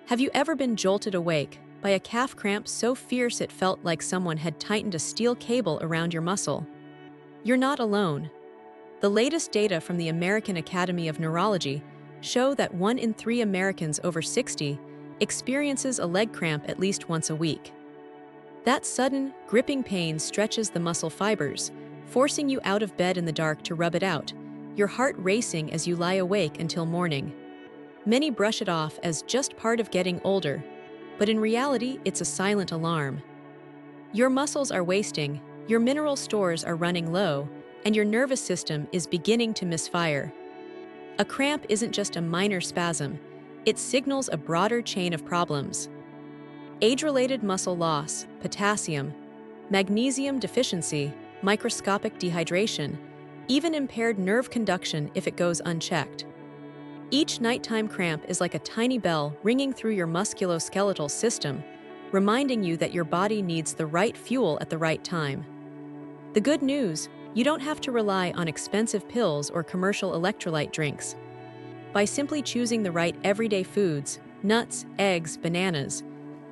Have you ever been jolted awake by a calf cramp so fierce it felt like someone had tightened a steel cable around your muscle? You're not alone. The latest data from the American Academy of Neurology show that 1 in 3 Americans over 60 experiences a leg cramp at least once a week. That sudden, gripping pain stretches the muscle fibers, forcing you out of bed in the dark to rub it out, your heart racing as you lie awake until morning. Many brush it off as just part of getting older, but in reality, it's a silent alarm. Your muscles are wasting, your mineral stores are running low, and your nervous system is beginning to misfire. A cramp isn't just a minor spasm, it signals a broader chain of problems. Age-related muscle loss, potassium, magnesium deficiency, microscopic dehydration, even impaired nerve conduction if it goes unchecked. Each nighttime cramp is like a tiny bell ringing through your musculoskeletal system, reminding you that your body needs the right fuel at the right time. The good news, you don't have to rely on expensive pills or commercial electrolyte drinks. By simply choosing the right everyday foods, nuts, eggs, bananas,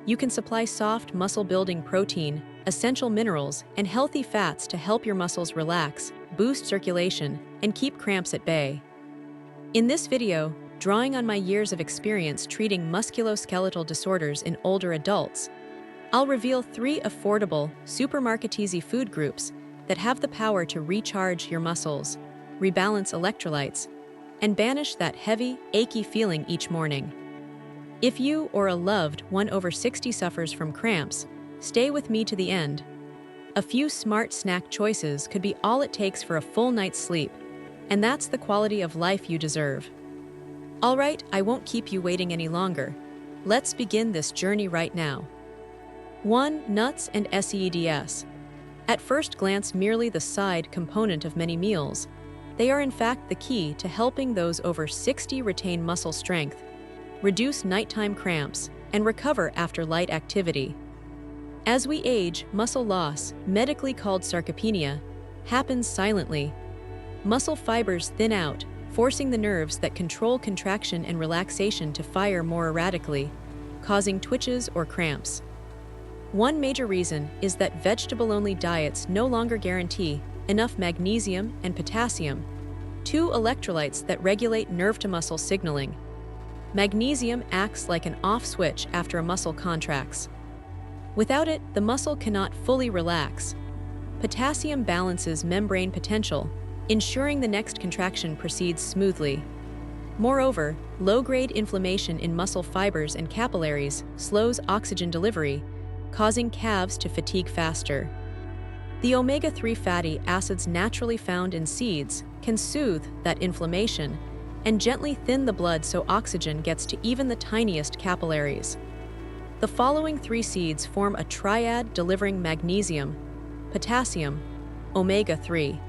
you can supply soft, muscle-building protein, essential minerals, and healthy fats to help your muscles relax, boost circulation, and keep cramps at bay. In this video, drawing on my years of experience treating musculoskeletal disorders in older adults, I'll reveal 3 affordable, supermarket-easy food groups that have the power to recharge your muscles, rebalance electrolytes, and banish that heavy, achy feeling each morning. If you or a loved one over 60 suffers from cramps, stay with me to the end. A few smart snack choices could be all it takes for a full night's sleep, and that's the quality of life you deserve. All right, I won't keep you waiting any longer. Let's begin this journey right now. 1. Nuts and seeds. At first glance, merely the side component of many meals, they are in fact the key to helping those over 60 retain muscle strength, reduce nighttime cramps, and recover after light activity. As we age, muscle loss, medically called sarcopenia, happens silently. Muscle fibers thin out, forcing the nerves that control contraction and relaxation to fire more erratically, causing twitches or cramps. One major reason is that vegetable-only diets no longer guarantee enough magnesium and potassium, 2 electrolytes that regulate nerve-to-muscle signaling. Magnesium acts like an off switch after a muscle contracts. Without it, the muscle cannot fully relax. Potassium balances membrane potential, ensuring the next contraction proceeds smoothly. Moreover, low-grade inflammation in muscle fibers and capillaries slows oxygen delivery, causing calves to fatigue faster. The omega-3 fatty acids naturally found in seeds can soothe that inflammation and gently thin the blood so oxygen gets to even the tiniest capillaries. The following 3 seeds form a triad delivering magnesium, potassium, omega-3.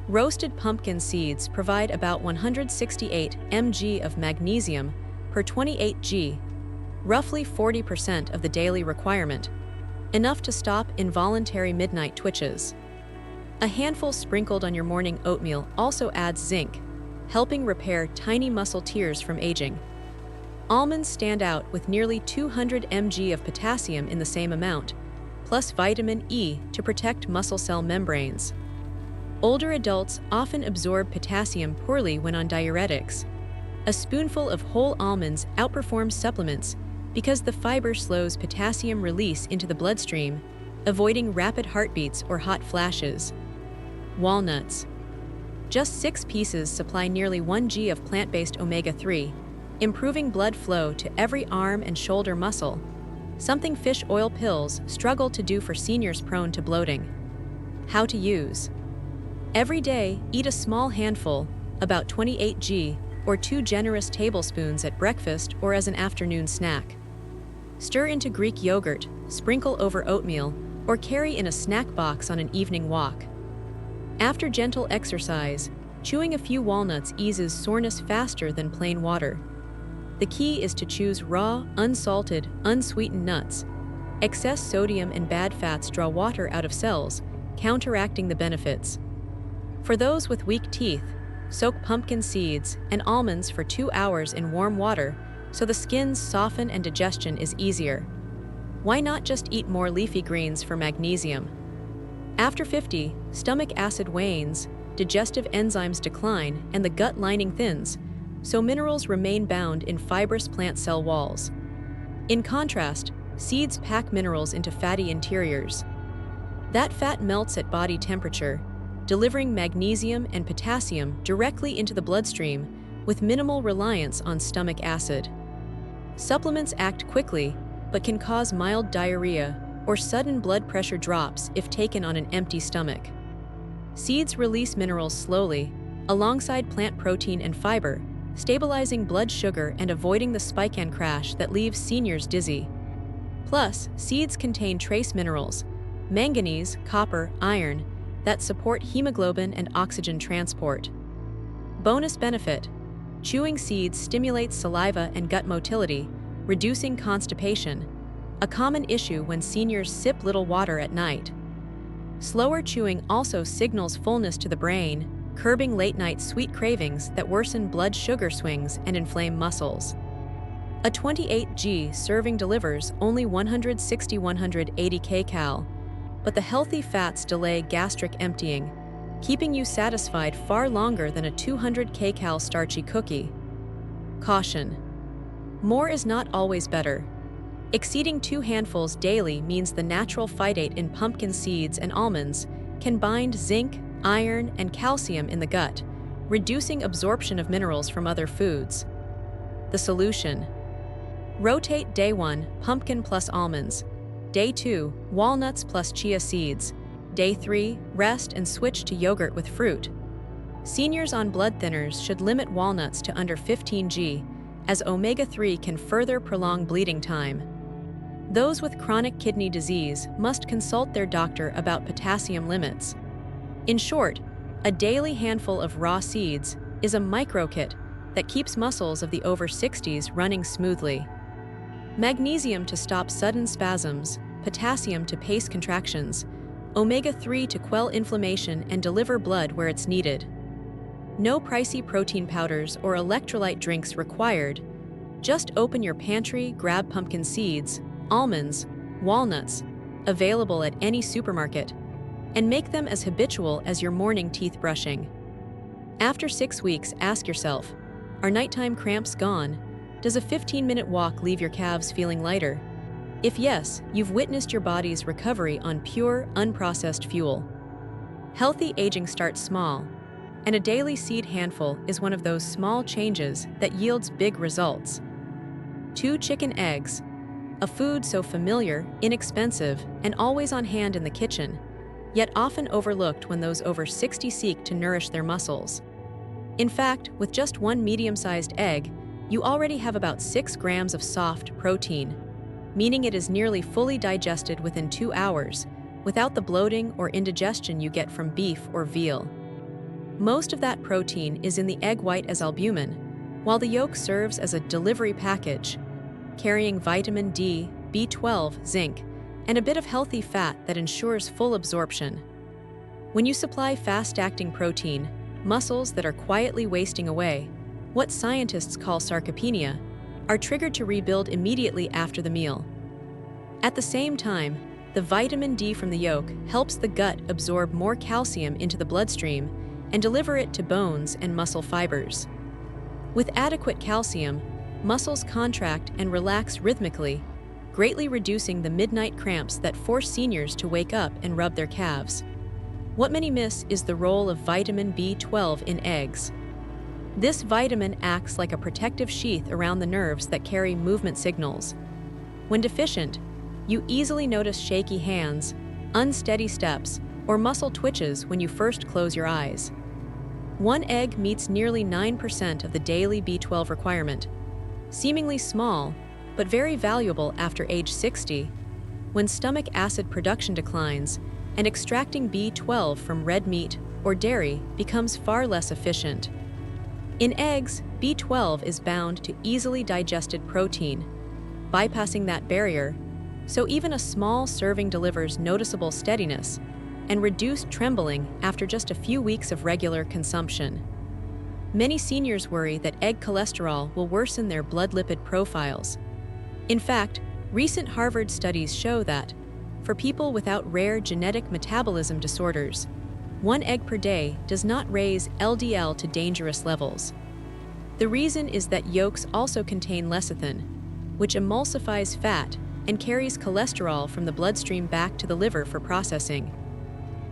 Roasted pumpkin seeds provide about 168 mg of magnesium per 28 g, roughly 40% of the daily requirement, enough to stop involuntary midnight twitches. A handful sprinkled on your morning oatmeal also adds zinc, helping repair tiny muscle tears from aging. Almonds stand out with nearly 200 mg of potassium in the same amount, plus vitamin E to protect muscle cell membranes. Older adults often absorb potassium poorly when on diuretics. A spoonful of whole almonds outperforms supplements because the fiber slows potassium release into the bloodstream, avoiding rapid heartbeats or hot flashes. Walnuts. Just 6 pieces supply nearly 1 g of plant-based omega-3, improving blood flow to every arm and shoulder muscle, something fish oil pills struggle to do for seniors prone to bloating. How to use. Every day, eat a small handful, about 28 g, or 2 generous tablespoons at breakfast or as an afternoon snack. Stir into Greek yogurt, sprinkle over oatmeal, or carry in a snack box on an evening walk. After gentle exercise, chewing a few walnuts eases soreness faster than plain water. The key is to choose raw, unsalted, unsweetened nuts. Excess sodium and bad fats draw water out of cells, counteracting the benefits. For those with weak teeth, soak pumpkin seeds and almonds for 2 hours in warm water, so the skins soften and digestion is easier. Why not just eat more leafy greens for magnesium? After 50, stomach acid wanes, digestive enzymes decline, and the gut lining thins, so minerals remain bound in fibrous plant cell walls. In contrast, seeds pack minerals into fatty interiors. That fat melts at body temperature, delivering magnesium and potassium directly into the bloodstream with minimal reliance on stomach acid. Supplements act quickly, but can cause mild diarrhea or sudden blood pressure drops if taken on an empty stomach. Seeds release minerals slowly, alongside plant protein and fiber, stabilizing blood sugar and avoiding the spike and crash that leaves seniors dizzy. Plus, seeds contain trace minerals, manganese, copper, iron, that support hemoglobin and oxygen transport. Bonus benefit: chewing seeds stimulates saliva and gut motility, reducing constipation, a common issue when seniors sip little water at night. Slower chewing also signals fullness to the brain, curbing late-night sweet cravings that worsen blood sugar swings and inflame muscles. A 28g serving delivers only 160–180 kcal, but the healthy fats delay gastric emptying, keeping you satisfied far longer than a 200 kcal starchy cookie. Caution: more is not always better. Exceeding 2 handfuls daily means the natural phytate in pumpkin seeds and almonds can bind zinc, iron, and calcium in the gut, reducing absorption of minerals from other foods. The solution: rotate day 1, pumpkin plus almonds, day 2, walnuts plus chia seeds, day 3, rest and switch to yogurt with fruit. Seniors on blood thinners should limit walnuts to under 15g, as omega-3 can further prolong bleeding time. Those with chronic kidney disease must consult their doctor about potassium limits. In short, a daily handful of raw seeds is a micro-kit that keeps muscles of the over 60s running smoothly. Magnesium to stop sudden spasms, potassium to pace contractions, omega-3 to quell inflammation and deliver blood where it's needed. No pricey protein powders or electrolyte drinks required. Just open your pantry, grab pumpkin seeds, almonds, walnuts, available at any supermarket, and make them as habitual as your morning teeth brushing. After 6 weeks, ask yourself, are nighttime cramps gone? Does a 15-minute walk leave your calves feeling lighter? If yes, you've witnessed your body's recovery on pure, unprocessed fuel. Healthy aging starts small, and a daily seed handful is one of those small changes that yields big results. 2 chicken eggs, a food so familiar, inexpensive, and always on hand in the kitchen, yet often overlooked when those over 60 seek to nourish their muscles. In fact, with just 1 medium-sized egg, you already have about 6 grams of soft protein, meaning it is nearly fully digested within 2 hours, without the bloating or indigestion you get from beef or veal. Most of that protein is in the egg white as albumin, while the yolk serves as a delivery package, carrying vitamin D, B12, zinc, and a bit of healthy fat that ensures full absorption. When you supply fast-acting protein, muscles that are quietly wasting away, what scientists call sarcopenia, are triggered to rebuild immediately after the meal. At the same time, the vitamin D from the yolk helps the gut absorb more calcium into the bloodstream and deliver it to bones and muscle fibers. With adequate calcium, muscles contract and relax rhythmically, greatly reducing the midnight cramps that force seniors to wake up and rub their calves. What many miss is the role of vitamin B12 in eggs. This vitamin acts like a protective sheath around the nerves that carry movement signals. When deficient, you easily notice shaky hands, unsteady steps, or muscle twitches when you first close your eyes. 1 egg meets nearly 9% of the daily B12 requirement, seemingly small, but very valuable after age 60, when stomach acid production declines and extracting B12 from red meat or dairy becomes far less efficient. In eggs, B12 is bound to easily digested protein, bypassing that barrier, so even a small serving delivers noticeable steadiness and reduced trembling after just a few weeks of regular consumption. Many seniors worry that egg cholesterol will worsen their blood lipid profiles. In fact, recent Harvard studies show that, for people without rare genetic metabolism disorders, 1 egg per day does not raise LDL to dangerous levels. The reason is that yolks also contain lecithin, which emulsifies fat and carries cholesterol from the bloodstream back to the liver for processing.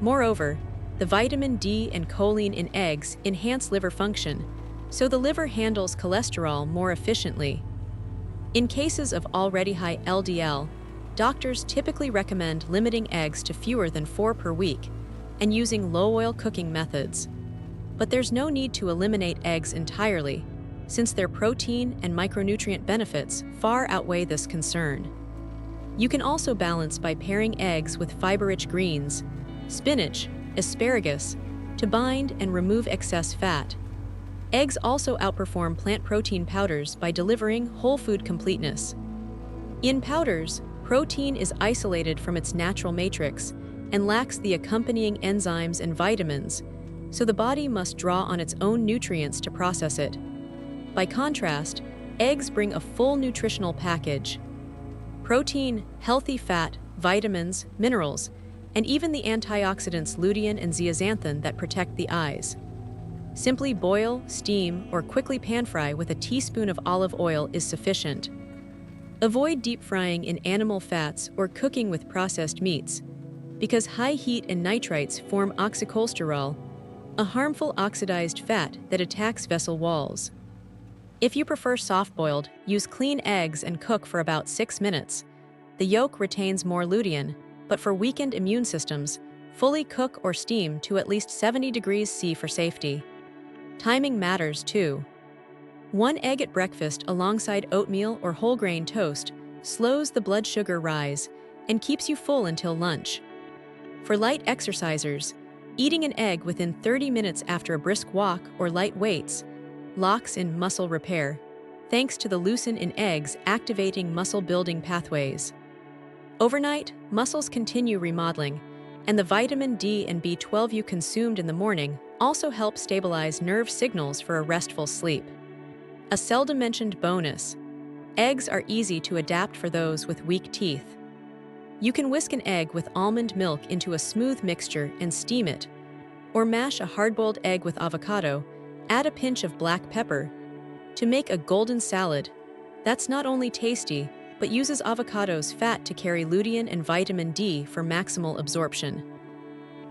Moreover, the vitamin D and choline in eggs enhance liver function, so the liver handles cholesterol more efficiently. In cases of already high LDL, doctors typically recommend limiting eggs to fewer than 4 per week and using low-oil cooking methods. But there's no need to eliminate eggs entirely, since their protein and micronutrient benefits far outweigh this concern. You can also balance by pairing eggs with fiber-rich greens, spinach, asparagus, to bind and remove excess fat. Eggs also outperform plant protein powders by delivering whole food completeness. In powders, protein is isolated from its natural matrix and lacks the accompanying enzymes and vitamins, so the body must draw on its own nutrients to process it. By contrast, eggs bring a full nutritional package: protein, healthy fat, vitamins, minerals, and even the antioxidants lutein and zeaxanthin that protect the eyes. Simply boil, steam, or quickly pan-fry with a teaspoon of olive oil is sufficient. Avoid deep frying in animal fats or cooking with processed meats, because high heat and nitrites form oxycholesterol, a harmful oxidized fat that attacks vessel walls. If you prefer soft-boiled, use clean eggs and cook for about 6 minutes. The yolk retains more lutein, but for weakened immune systems, fully cook or steam to at least 70 degrees C for safety. Timing matters too. 1 egg at breakfast alongside oatmeal or whole grain toast slows the blood sugar rise and keeps you full until lunch. For light exercisers, eating an egg within 30 minutes after a brisk walk or light weights locks in muscle repair, thanks to the leucine in eggs activating muscle-building pathways. Overnight, muscles continue remodeling, and the vitamin D and B12 you consumed in the morning also help stabilize nerve signals for a restful sleep. A seldom-mentioned bonus: eggs are easy to adapt for those with weak teeth. You can whisk an egg with almond milk into a smooth mixture and steam it, or mash a hard-boiled egg with avocado, add a pinch of black pepper, to make a golden salad that's not only tasty, but uses avocado's fat to carry lutein and vitamin D for maximal absorption.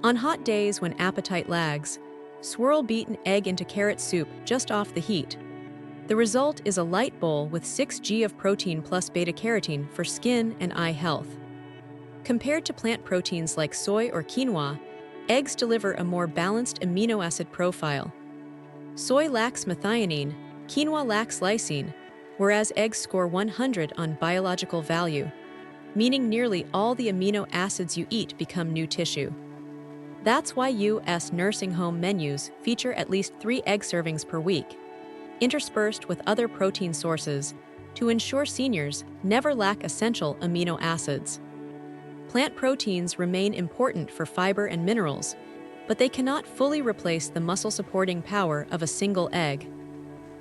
On hot days when appetite lags, swirl beaten egg into carrot soup just off the heat. The result is a light bowl with 6 g of protein plus beta-carotene for skin and eye health. Compared to plant proteins like soy or quinoa, eggs deliver a more balanced amino acid profile. Soy lacks methionine, quinoa lacks lysine, whereas eggs score 100 on biological value, meaning nearly all the amino acids you eat become new tissue. That's why U.S. nursing home menus feature at least 3 egg servings per week, interspersed with other protein sources, to ensure seniors never lack essential amino acids. Plant proteins remain important for fiber and minerals, but they cannot fully replace the muscle-supporting power of a single egg.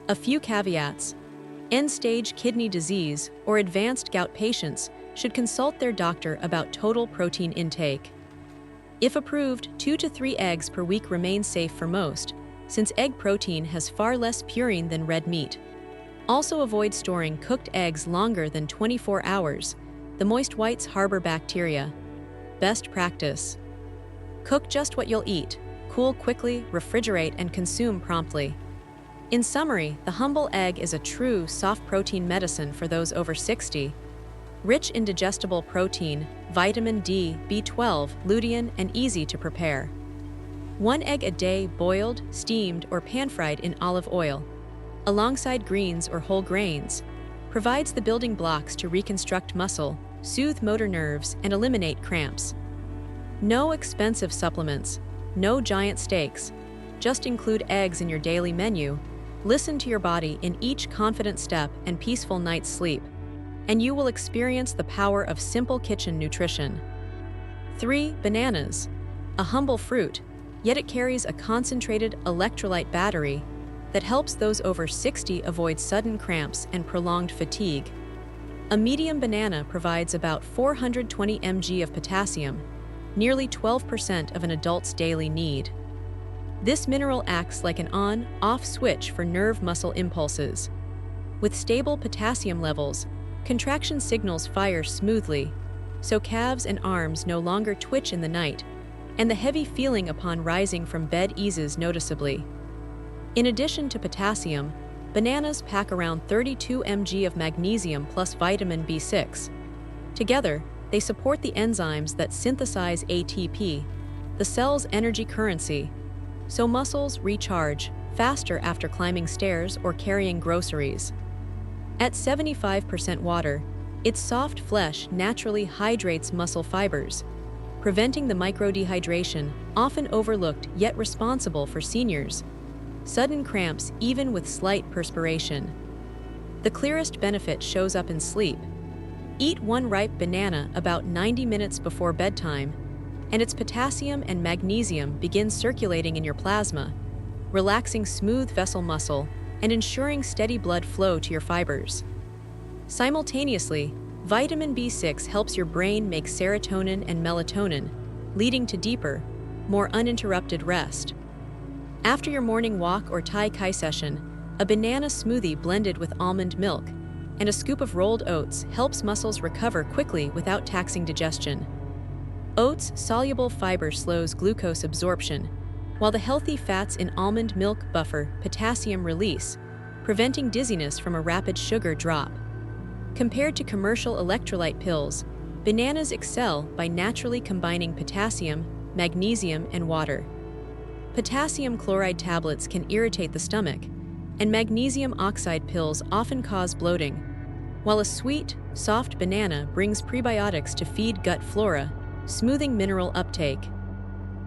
A few caveats: end-stage kidney disease or advanced gout patients should consult their doctor about total protein intake. If approved, 2 to 3 eggs per week remain safe for most, since egg protein has far less purine than red meat. Also avoid storing cooked eggs longer than 24 hours. The moist whites harbor bacteria. Best practice: cook just what you'll eat, cool quickly, refrigerate, and consume promptly. In summary, the humble egg is a true soft protein medicine for those over 60. Rich in digestible protein, vitamin D, B12, lutein, and easy to prepare. 1 egg a day boiled, steamed, or pan-fried in olive oil, alongside greens or whole grains, provides the building blocks to reconstruct muscle, soothe motor nerves, and eliminate cramps. No expensive supplements, no giant stakes. Just include eggs in your daily menu, listen to your body in each confident step and peaceful night's sleep, and you will experience the power of simple kitchen nutrition. 3. Bananas. A humble fruit, yet it carries a concentrated electrolyte battery, that helps those over 60 avoid sudden cramps and prolonged fatigue. A medium banana provides about 420 mg of potassium, nearly 12% of an adult's daily need. This mineral acts like an on-off switch for nerve muscle impulses. With stable potassium levels, contraction signals fire smoothly, so calves and arms no longer twitch in the night, and the heavy feeling upon rising from bed eases noticeably. In addition to potassium, bananas pack around 32 mg of magnesium plus vitamin B6. Together, they support the enzymes that synthesize ATP, the cell's energy currency, so muscles recharge faster after climbing stairs or carrying groceries. At 75% water, its soft flesh naturally hydrates muscle fibers, preventing the microdehydration often overlooked yet responsible for seniors. Sudden cramps even with slight perspiration. The clearest benefit shows up in sleep. Eat one ripe banana about 90 minutes before bedtime, and its potassium and magnesium begin circulating in your plasma, relaxing smooth vessel muscle and ensuring steady blood flow to your fibers. Simultaneously, vitamin B6 helps your brain make serotonin and melatonin, leading to deeper, more uninterrupted rest. After your morning walk or Tai Chi session, a banana smoothie blended with almond milk and a scoop of rolled oats helps muscles recover quickly without taxing digestion. Oats' soluble fiber slows glucose absorption, while the healthy fats in almond milk buffer potassium release, preventing dizziness from a rapid sugar drop. Compared to commercial electrolyte pills, bananas excel by naturally combining potassium, magnesium, and water. Potassium chloride tablets can irritate the stomach, and magnesium oxide pills often cause bloating, while a sweet, soft banana brings prebiotics to feed gut flora, smoothing mineral uptake.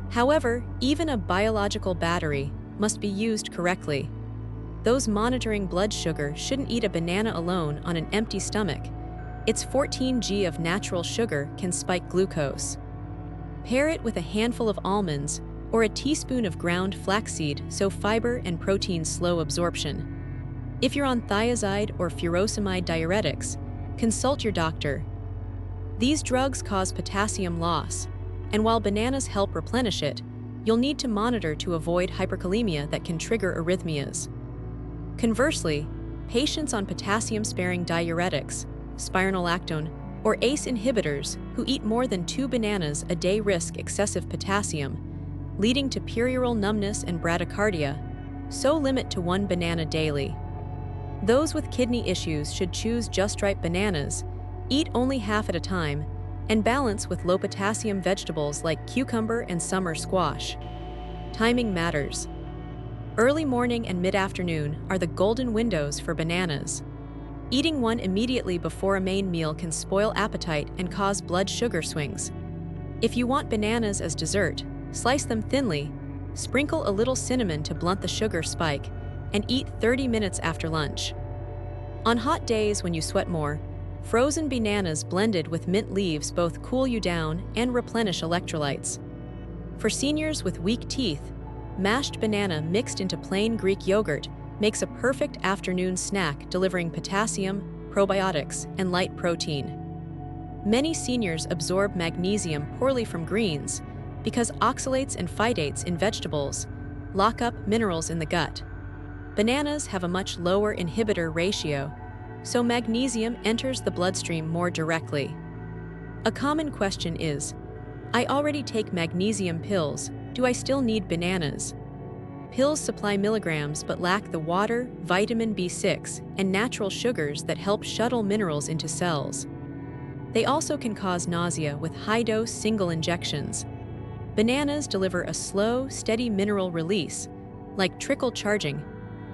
However, even a biological battery must be used correctly. Those monitoring blood sugar shouldn't eat a banana alone on an empty stomach. Its 14 g of natural sugar can spike glucose. Pair it with a handful of almonds or a teaspoon of ground flaxseed so fiber and protein slow absorption. If you're on thiazide or furosemide diuretics, consult your doctor. These drugs cause potassium loss, and while bananas help replenish it, you'll need to monitor to avoid hyperkalemia that can trigger arrhythmias. Conversely, patients on potassium-sparing diuretics, spironolactone, or ACE inhibitors who eat more than 2 bananas a day risk excessive potassium, leading to perioral numbness and bradycardia, so limit to 1 banana daily. Those with kidney issues should choose just ripe bananas, eat only half at a time, and balance with low-potassium vegetables like cucumber and summer squash. Timing matters. Early morning and mid-afternoon are the golden windows for bananas. Eating one immediately before a main meal can spoil appetite and cause blood sugar swings. If you want bananas as dessert, slice them thinly, sprinkle a little cinnamon to blunt the sugar spike, and eat 30 minutes after lunch. On hot days when you sweat more, frozen bananas blended with mint leaves both cool you down and replenish electrolytes. For seniors with weak teeth, mashed banana mixed into plain Greek yogurt makes a perfect afternoon snack delivering potassium, probiotics, and light protein. Many seniors absorb magnesium poorly from greens because oxalates and phytates in vegetables lock up minerals in the gut. Bananas have a much lower inhibitor ratio, so magnesium enters the bloodstream more directly. A common question is, I already take magnesium pills, do I still need bananas? Pills supply milligrams but lack the water, vitamin B6, and natural sugars that help shuttle minerals into cells. They also can cause nausea with high-dose single injections. Bananas deliver a slow, steady mineral release, like trickle charging,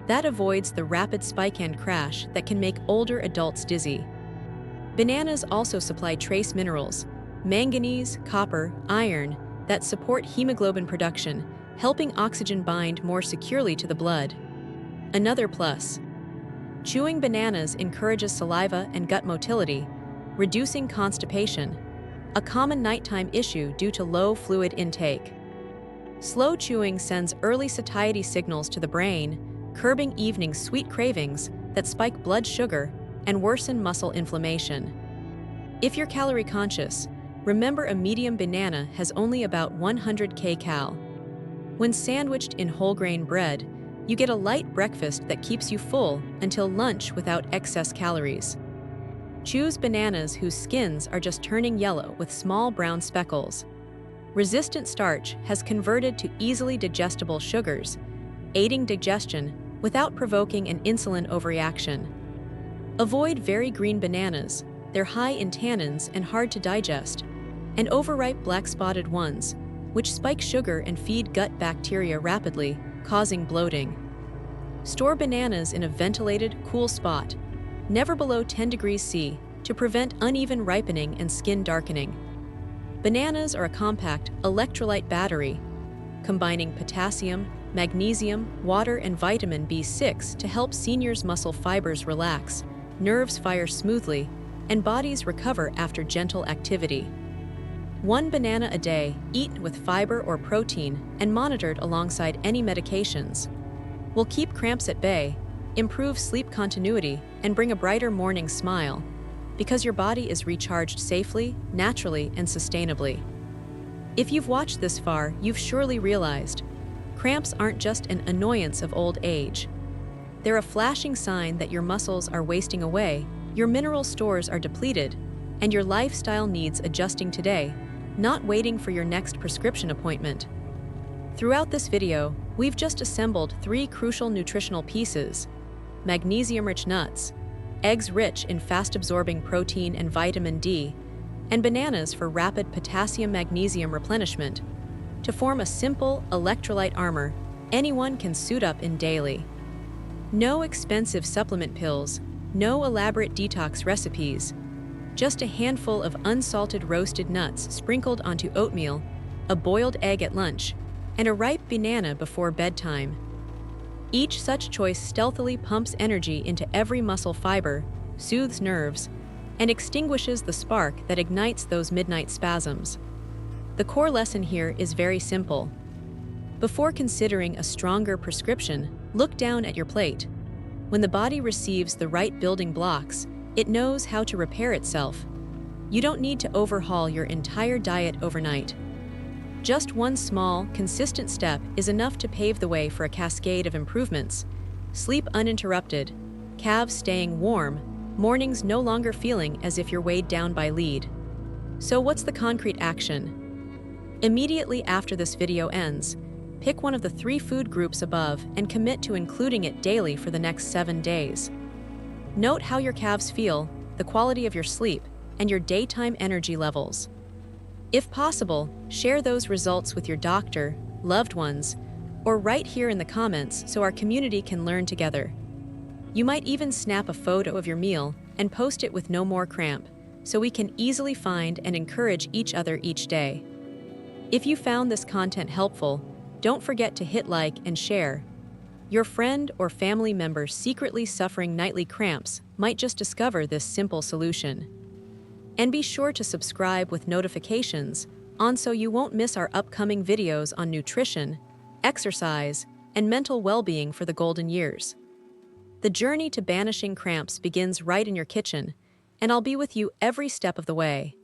that avoids the rapid spike and crash that can make older adults dizzy. Bananas also supply trace minerals, manganese, copper, iron, that support hemoglobin production, helping oxygen bind more securely to the blood. Another plus. Chewing bananas encourages saliva and gut motility, reducing constipation, a common nighttime issue due to low fluid intake. Slow chewing sends early satiety signals to the brain, curbing evening sweet cravings that spike blood sugar and worsen muscle inflammation. If you're calorie conscious, remember a medium banana has only about 100 kcal. When sandwiched in whole grain bread, you get a light breakfast that keeps you full until lunch without excess calories. Choose bananas whose skins are just turning yellow with small brown speckles. Resistant starch has converted to easily digestible sugars, aiding digestion without provoking an insulin overreaction. Avoid very green bananas, they're high in tannins and hard to digest, and overripe black-spotted ones, which spike sugar and feed gut bacteria rapidly, causing bloating. Store bananas in a ventilated, cool spot, never below 10 degrees C, to prevent uneven ripening and skin darkening. Bananas are a compact electrolyte battery, combining potassium, magnesium, water, and vitamin B6 to help seniors' muscle fibers relax, nerves fire smoothly, and bodies recover after gentle activity. 1 banana a day, eaten with fiber or protein, and monitored alongside any medications, will keep cramps at bay, improve sleep continuity, and bring a brighter morning smile, because your body is recharged safely, naturally, and sustainably. If you've watched this far, you've surely realized cramps aren't just an annoyance of old age. They're a flashing sign that your muscles are wasting away, your mineral stores are depleted, and your lifestyle needs adjusting today, not waiting for your next prescription appointment. Throughout this video, we've just assembled 3 crucial nutritional pieces: magnesium-rich nuts, eggs rich in fast-absorbing protein and vitamin D, and bananas for rapid potassium-magnesium replenishment, to form a simple electrolyte armor anyone can suit up in daily. No expensive supplement pills, no elaborate detox recipes, just a handful of unsalted roasted nuts sprinkled onto oatmeal, a boiled egg at lunch, and a ripe banana before bedtime. Each such choice stealthily pumps energy into every muscle fiber, soothes nerves, and extinguishes the spark that ignites those midnight spasms. The core lesson here is very simple. Before considering a stronger prescription, look down at your plate. When the body receives the right building blocks, it knows how to repair itself. You don't need to overhaul your entire diet overnight. Just one small, consistent step is enough to pave the way for a cascade of improvements. Sleep uninterrupted, calves staying warm, mornings no longer feeling as if you're weighed down by lead. So what's the concrete action? Immediately after this video ends, pick one of the 3 food groups above and commit to including it daily for the next 7 days. Note how your calves feel, the quality of your sleep, and your daytime energy levels. If possible, share those results with your doctor, loved ones, or right here in the comments so our community can learn together. You might even snap a photo of your meal and post it with "No More Cramp," so we can easily find and encourage each other each day. If you found this content helpful, don't forget to hit like and share. Your friend or family member secretly suffering nightly cramps might just discover this simple solution. And be sure to subscribe with notifications on so you won't miss our upcoming videos on nutrition, exercise, and mental well-being for the golden years. The journey to banishing cramps begins right in your kitchen, and I'll be with you every step of the way.